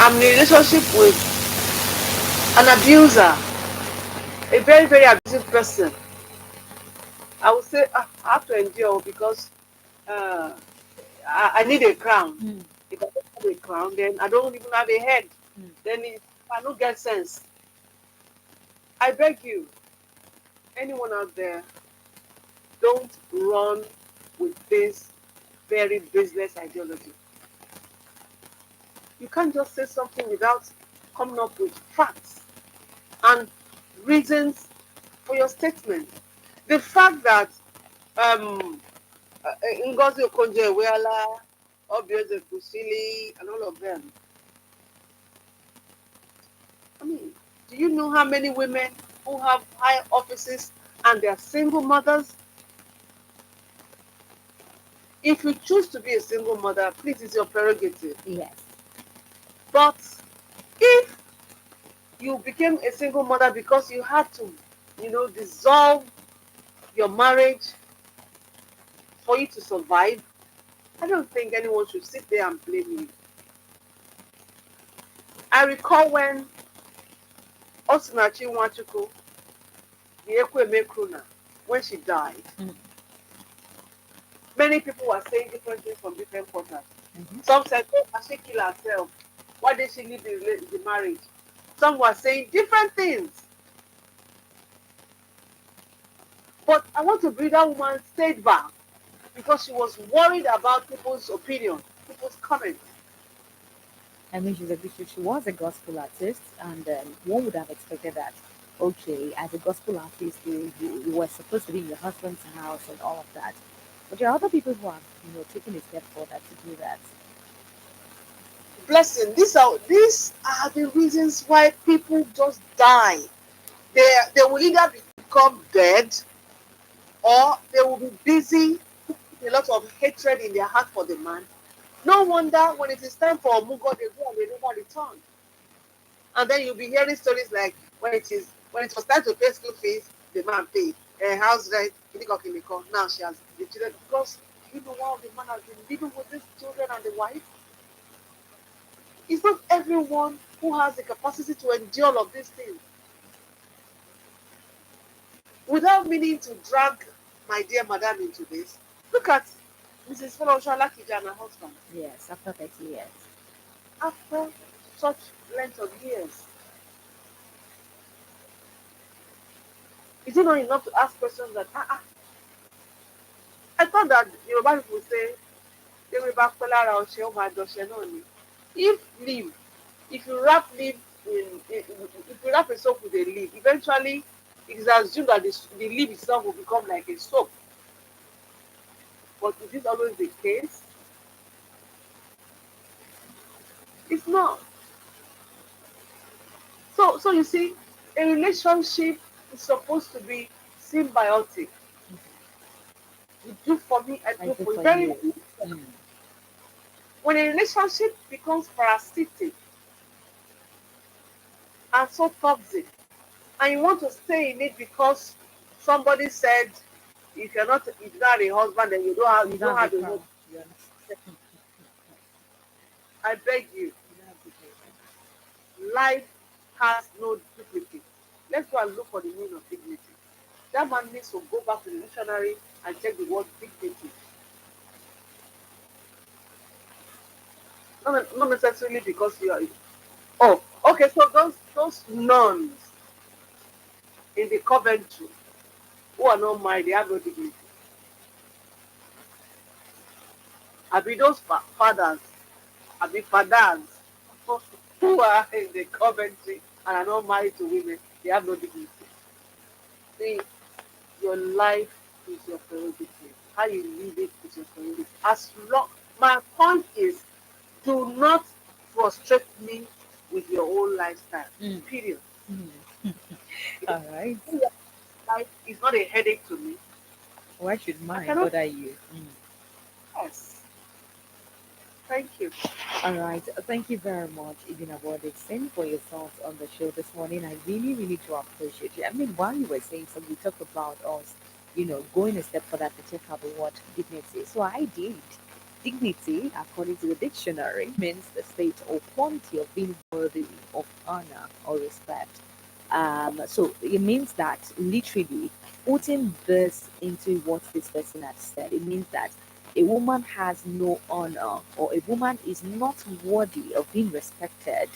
I'm in a relationship with an abuser, a very, very abusive person. I would say I have to endure because uh, I need a crown. Mm, If I don't have a crown, then I don't even have a head. mm. Then I don't get sense. I beg you, anyone out there, don't run with this very business ideology. You can't just say something without coming up with facts and reasons for your statement. The fact that um, Ngozi Okonjo-Iweala, Obieze Kusili, and all of them, I mean, do you know how many women who have high offices and they're single mothers? If you choose to be a single mother, please, it's your prerogative. Yes. But if you became a single mother because you had to, dissolve your marriage for you to survive, I don't think anyone should sit there and blame you. I recall when Osinachi Nwachukwu, the Ekweme crooner, when she died, Mm, many people were saying different things from different quarters. mhm. Some said, oh, has she killed herself? Why did she leave the marriage? Some were saying different things. But I want to bring that woman stayed back because she was worried about people's opinion, people's comments. I mean, she was a gospel artist, and one would have expected that, okay, as a gospel artist, you were supposed to be in your husband's house and all of that. But there are other people who have, taken a step further to do that. Blessing. These are the reasons why people just die. They will either become dead or they will be busy, a lot of hatred in their heart for the man. No wonder when it is time for Mugo, they go and they never return. And then you'll be hearing stories like when it was time to pay school fees, the man paid. House rent, kiliko. Now she has the children because what the man has been living with these children and the wife. It's not everyone who has the capacity to endure all of these things. Without meaning to drag my dear madam into this, look at Mrs. Folosha Lakija and her husband. Yes, after 30 years. After such length of years, is it not enough to ask questions that, I thought that Yoruba people say, they will back or my if leaf, if you wrap leaf if you wrap a soap with a leaf, eventually it is assumed that the leaf itself will become like a soap. But is this always the case? It's not. So you see, a relationship is supposed to be symbiotic. You do for me, I I do do for you. for Very you. Mm. when a relationship becomes parasitic and so toxic, and you want to stay in it because somebody said if you're not a husband, then you don't have You you don't don't have the have a crown. home. You understand? I beg you, You don't have the patience. life has no duplicate. Let's go and look for the meaning of dignity. That man needs to go back to the dictionary and check the word dignity. Not necessarily because you are. Oh, okay. So those nuns in the Coventry who are not married, they have no dignity. I be those fathers, I be fathers who are in the Coventry and are not married to women, they have no dignity. See, your life is your prerogative. How you live it is your prerogative. As long, my point is, do not frustrate me with your own lifestyle. Mm. Period. Mm. All right. Your life is not a headache to me. Why should I mine cannot. bother you? Mm. Yes. Thank you. All right. Thank you very much, Ibn Dixon, for your thoughts on the show this morning. I really, really do appreciate you. I mean, while you were saying something, we talked about us, going a step further to take out the word dignity. So I did. Dignity, according to the dictionary, means the state or quality of being worthy of honor or respect. So it means that literally putting this into what this person has said, it means that a woman has no honor or a woman is not worthy of being respected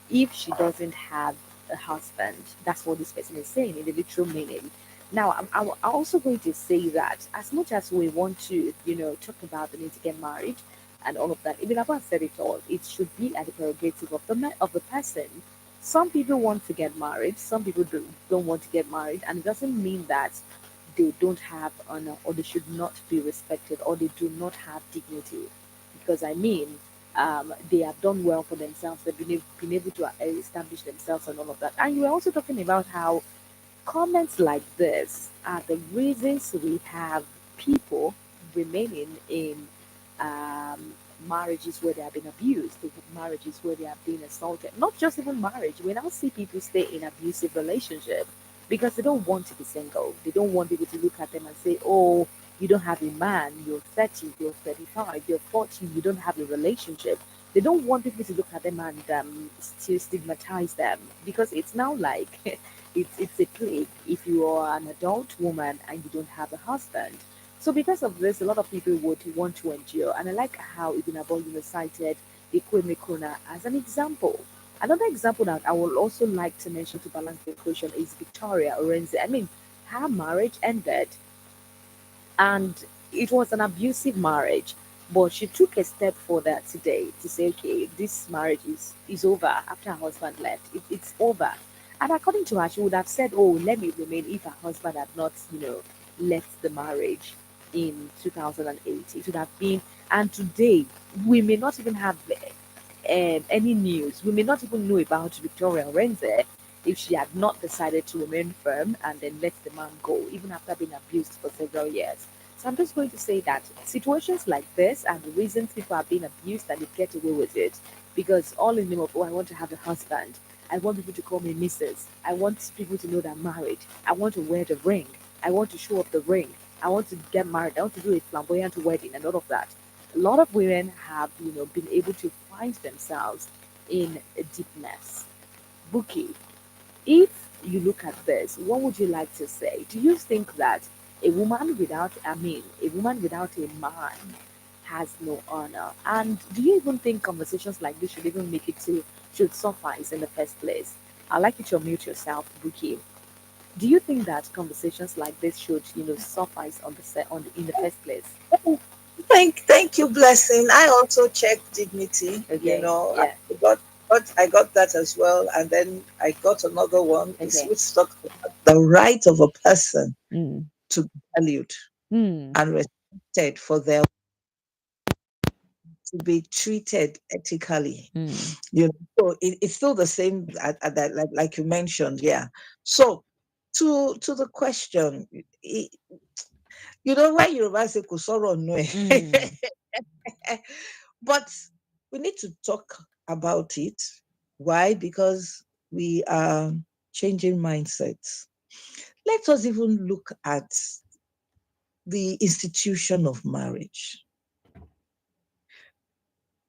if she doesn't have a husband. That's what this person is saying in the literal meaning. Now, I'm also going to say that as much as we want to, talk about the need to get married and all of that, Ibn Abbas said it all. It should be at the prerogative of of the person. Some people want to get married, some people don't want to get married, and it doesn't mean that they don't have honor or they should not be respected or they do not have dignity. Because I mean, they have done well for themselves, they've been able to establish themselves and all of that. And you were also talking about how comments like this are the reasons we have people remaining in um, marriages where they have been abused, marriages where they have been assaulted. Not just even marriage. We now see people stay in abusive relationship because they don't want to be single. They don't want people to look at them and say, "Oh, you don't have a man. You're 30, you're 35, you're 40. You don't have a relationship." They don't want people to look at them and still stigmatize them because it's now like it's a plague if you are an adult woman and you don't have a husband. So because of this, a lot of people would want to endure. And I like how Ibn Abol cited Ikweme Kona as an example. Another example that I would also like to mention to balance the equation is Victoria Orenze. I mean, her marriage ended and it was an abusive marriage, but she took a step further today to say, okay, this marriage is over after her husband left. It's over. And according to her, she would have said, oh, let me remain if her husband had not, left the marriage in 2008. It would have been, and today we may not even have any news. We may not even know about Victoria Renze if she had not decided to remain firm and then let the man go, even after being abused for several years. So I'm just going to say that situations like this are the reasons people are being abused and they get away with it. Because all in the name of, oh, I want to have a husband. I want people to call me Mrs. I want people to know that I'm married. I want to wear the ring. I want to show up the ring. I want to get married. I want to do a flamboyant wedding and all of that. A lot of women have, been able to find themselves in a deep mess. Buki, if you look at this, what would you like to say? Do you think that a woman without a man has no honor? And do you even think conversations like this should even make it to should suffice in the first place? I'd like you to unmute yourself, Buki. Do you think that conversations like this should, suffice on in the first place? Thank you, blessing. I also checked dignity. Okay, yeah, I got that as well, and then I got another one, okay. which talks about the right of a person Mm. to be valued Mm. and respected for their to be treated ethically. Mm. So it's still the same at that, like you mentioned, yeah. So to the question, when Yoruba say "Kò sọ̀rọ̀ nù ẹ̀," Mm. but we need to talk about it. Why? Because we are changing mindsets. Let us even look at the institution of marriage.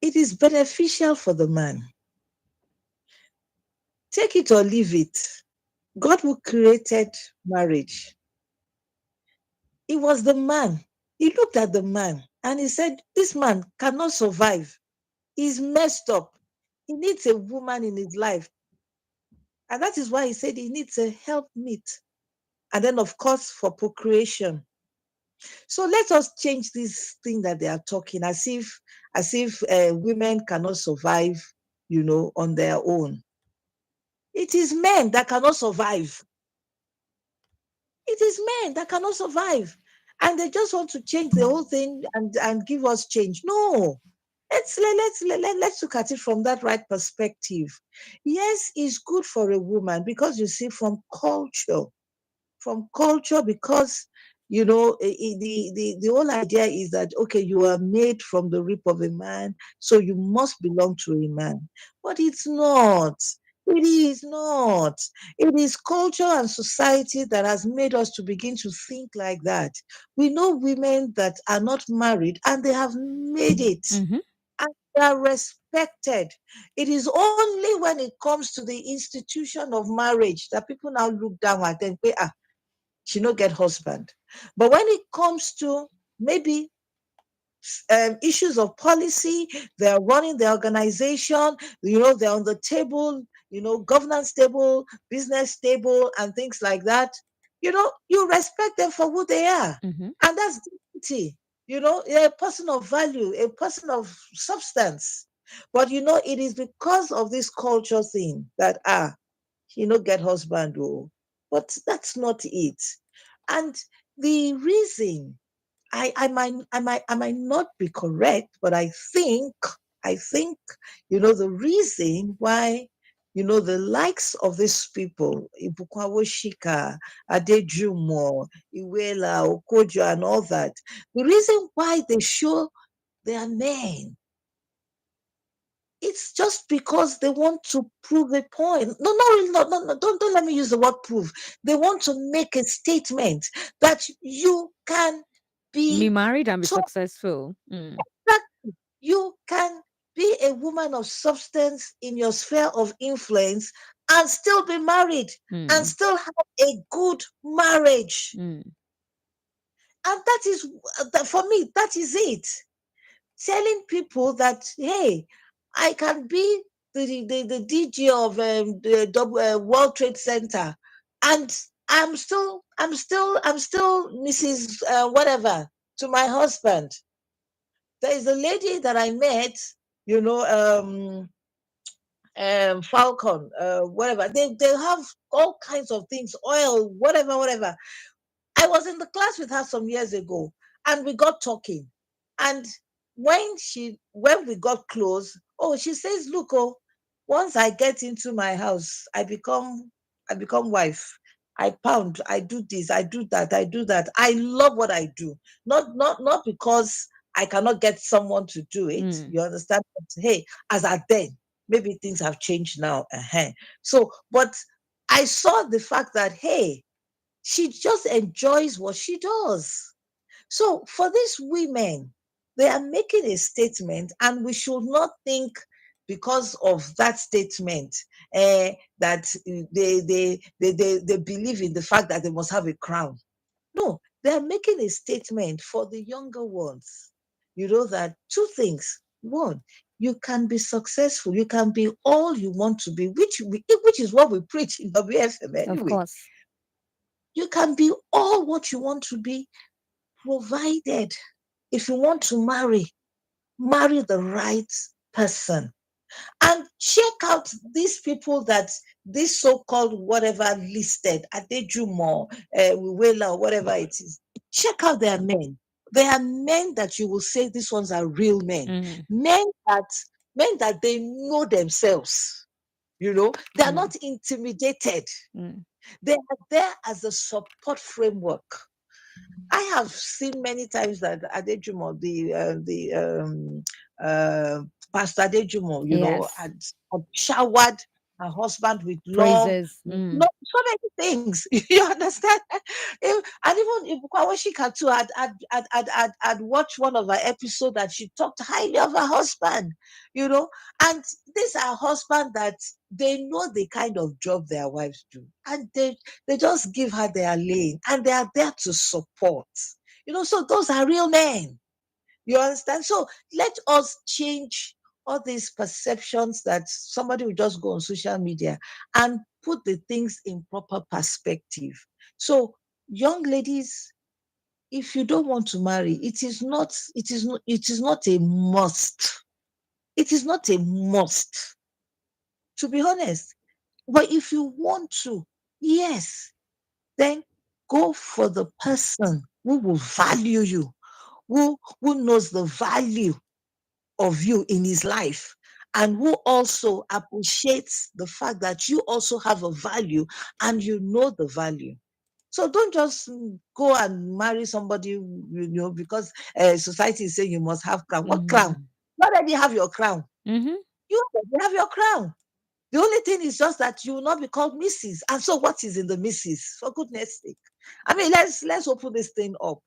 It is beneficial for the man. Take it or leave it. God who created marriage, it was the man. He looked at the man and he said, this man cannot survive. He's messed up. He needs a woman in his life. And that is why he said he needs a helpmeet. And then, of course, for procreation. So let us change this thing that they are talking as if women cannot survive, on their own. It is men that cannot survive. It is men that cannot survive. And they just want to change the whole thing and give us change. No. Let's look at it from that right perspective. Yes, it's good for a woman because you see from culture, because the whole idea is that, okay, you are made from the rib of a man, so you must belong to a man, but it's not. It is not. It is culture and society that has made us to begin to think like that. We know women that are not married and they have made it Mm-hmm. and they are respected. It is only when it comes to the institution of marriage that people now look down at them, say, ah, she no get husband. But when it comes to maybe issues of policy, they're running the organization, they're on the table, governance table, business table, and things like that. You respect them for who they are. Mm-hmm. And that's dignity. A person of value, a person of substance. But it is because of this culture thing that get husband, oh. But that's not it. And the reason I might not be correct, but I think the reason why the likes of these people, Ibukwawoshika, Adejumo, Iwela, Okojo, and all that, the reason why they show their men, it's just because they want to prove a point. No, not really, no, don't let me use the word prove. They want to make a statement that you can Be be married and be so successful. Mm. that you can be a woman of substance in your sphere of influence and still be married and Mm. still have a good marriage. Mm. And that is, for me, that is it. Telling people that, hey, I can be the DG of the World Trade Center, and I'm still Mrs. Whatever to my husband. There is a lady that I met, you know, Falcon, whatever. They have all kinds of things, oil, whatever. I was in the class with her some years ago, and we got talking. And when we got close, oh, she says, "Look, oh, once I get into my house, I become wife. I pound, I do this, I do that, I do that. I love what I do. Not because I cannot get someone to do it. Mm. You understand? But, hey, as at then, maybe things have changed now. So, but I saw the fact that, hey, she just enjoys what she does. So for these women, they are making a statement, and we should not think because of that statement that they believe in the fact that they must have a crown. No, they are making a statement for the younger ones. That two things. One, you can be successful. You can be all you want to be, which is what we preach in WFM Of anyway. course. You can be all what you want to be, provided if you want to marry the right person. And check out these people that this so-called whatever listed, Adejumo, Wiwela, or whatever it is. Check out their men. They are men that you will say these ones are real men. Mm. Men that men that they know themselves. They are Mm. not intimidated. Mm. They are there as a support framework. I have seen many times that Adejumo, the uh, Pastor Adejumo, Yes. had showered her husband with love. Praises. Mm. No, so many things. You understand? And even Ibukwawashika too had watched one of her episodes that she talked highly of her husband, you know. And these are husbands that they know the kind of job their wives do. And they just give her their lane, and they are there to support. So those are real men. You understand? So let us change all these perceptions that somebody will just go on social media and put the things in proper perspective. So, young ladies, if you don't want to marry, it is not a must. It is not a must, to be honest. But if you want to, yes, then go for the person who will value you, who knows the value of you in his life, and who also appreciates the fact that you also have a value and you know the value. So don't just go and marry somebody, because society is saying you must have crown. What crown? Mm. You already have your crown. Mm-hmm. You already have your crown. The only thing is just that you will not be called Mrs. And so what is in the Mrs.? For goodness sake. I mean, let's open this thing up.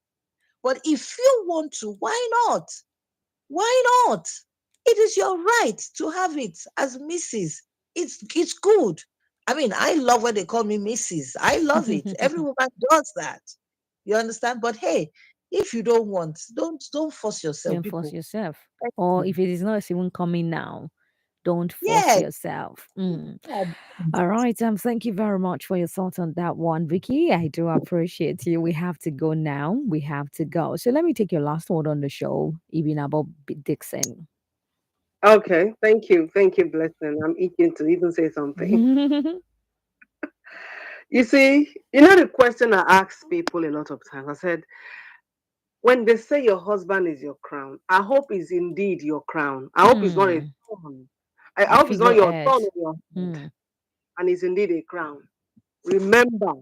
But if you want to, why not? Why not? It is your right to have it as Mrs. It's good. I mean, I love when they call me Mrs. I love it. Every woman does that. You understand? But hey, if you don't want, don't force yourself, Don't force people. yourself. Or if it is not even coming now, don't force Yes. yourself. All right. Thank you very much for your thoughts on that one, Vicky. I do appreciate you. We have to go now. We have to go. So let me take your last word on the show, Ibn Abo Dixon. Okay, thank you, Blessing. I'm itching to even say something. You see, the question I ask people a lot of times. I said, when they say your husband is your crown, I hope it's indeed your crown. I hope it's not a Hmm. thorn. I A hope it's not your figurehead. thorn on your head, Hmm. and it's indeed a crown. Remember,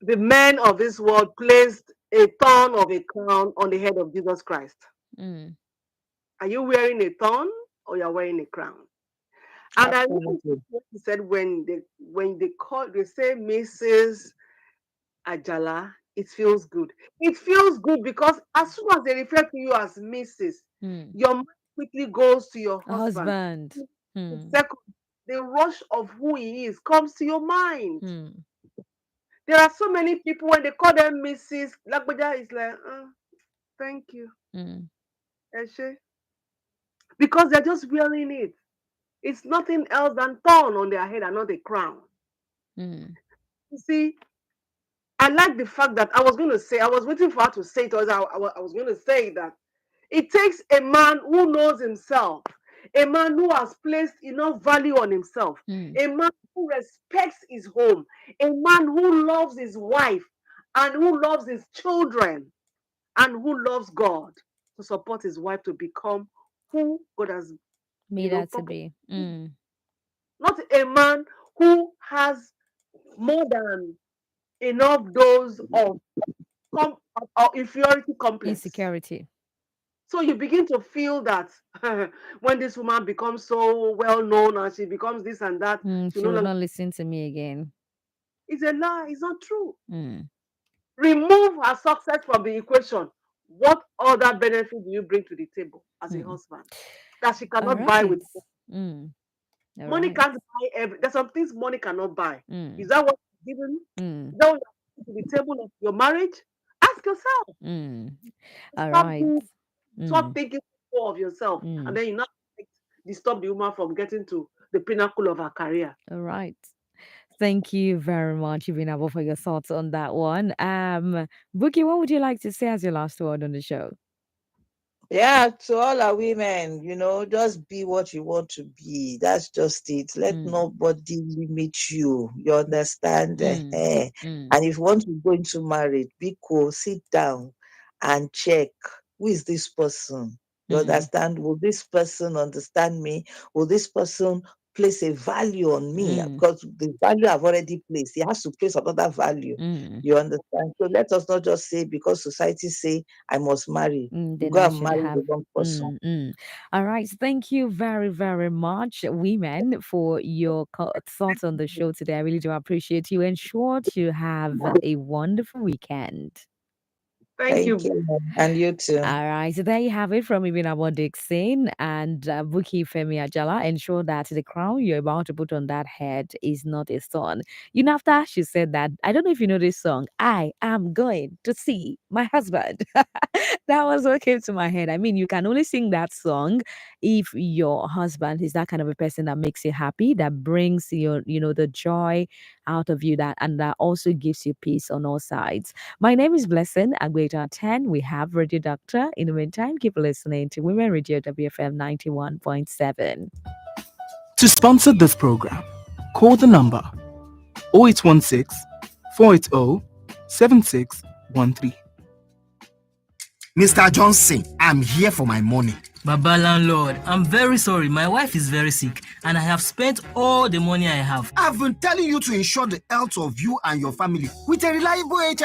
the men of this world placed a thorn of a crown on the head of Jesus Christ. Hmm. Are you wearing a thorn or you're wearing a crown? And I like Absolutely. what he said when they say Mrs. Ajala, it feels good. It feels good because as soon as they refer to you as Mrs., Hmm. your mind quickly goes to your A husband. husband. The Hmm. second, the rush of who he is comes to your mind. Hmm. There are so many people when they call them Mrs. Lagbaja is like, thank you, Hmm. Eshe, because they're just wearing it. It's nothing else than thorn on their head and not a crown. Hmm. You see, I like the fact that I was waiting for her to say it, or I was going to say that it takes a man who knows himself, a man who has placed enough value on himself, Hmm. a man who respects his home, a man who loves his wife and who loves his children and who loves God to support his wife to become who God has, Made that to purpose. be. Hmm. Not a man who has more than enough dose of inferiority complex. Insecurity. So you begin to feel that when this woman becomes so well known and she becomes this and that, Hmm. she She no would longer. not listen to me again. It's a lie. It's not true. Hmm. Remove her success from the equation. What other benefit do you bring to the table as a Hmm. husband that she All cannot buy right. with Hmm. All money? right. Can't buy every. There's some things money cannot buy. Hmm. Is that what you're given? Hmm. Is that what you're to the table of your marriage? Ask yourself. Hmm. All Stop right. being, Hmm. stop thinking more of yourself, Hmm. and then you not disturb the woman from getting to the pinnacle of her career. All right. Thank you very much, Ibinabo, for your thoughts on that one. Buki, what would you like to say as your last word on the show? Yeah, to all our women, just be what you want to be. That's just it. Let Mm, nobody limit you. You understand? mm, mm, And if you want to go into marriage, be cool, sit down and check who is this person. You mm, understand? Will this person understand me? Will this person place a value on me? mm, Because the value I've already placed, he has to place another value. mm, You understand? So let us not just say because society say I must marry. You then go I and should marry have. the wrong person. All right. Thank you very, very much, women, for your thoughts on the show today. I really do appreciate you. And sure to have a wonderful weekend. Thank you, Thank Bless. you. And you too. All right, so there you have it from Ibinabo Dixon and Buki Femi Ajala. Ensure that the crown you're about to put on that head is not a thorn. After she said that, I don't know if you know this song, I am going to see my husband. That was what came to my head. I mean, you can only sing that song if your husband is that kind of a person that makes you happy, that brings the joy out of you, that and that also gives you peace on all sides. My name is Blessing. At Greater 10, we have Radio Doctor. In the meantime, keep listening to Women Radio WFM 91.7. To sponsor this program, call the number 0816 480 7613. Mr. Johnson, I'm here for my money. Baba landlord, I'm very sorry. My wife is very sick and I have spent all the money I have. I've been telling you to ensure the health of you and your family with a reliable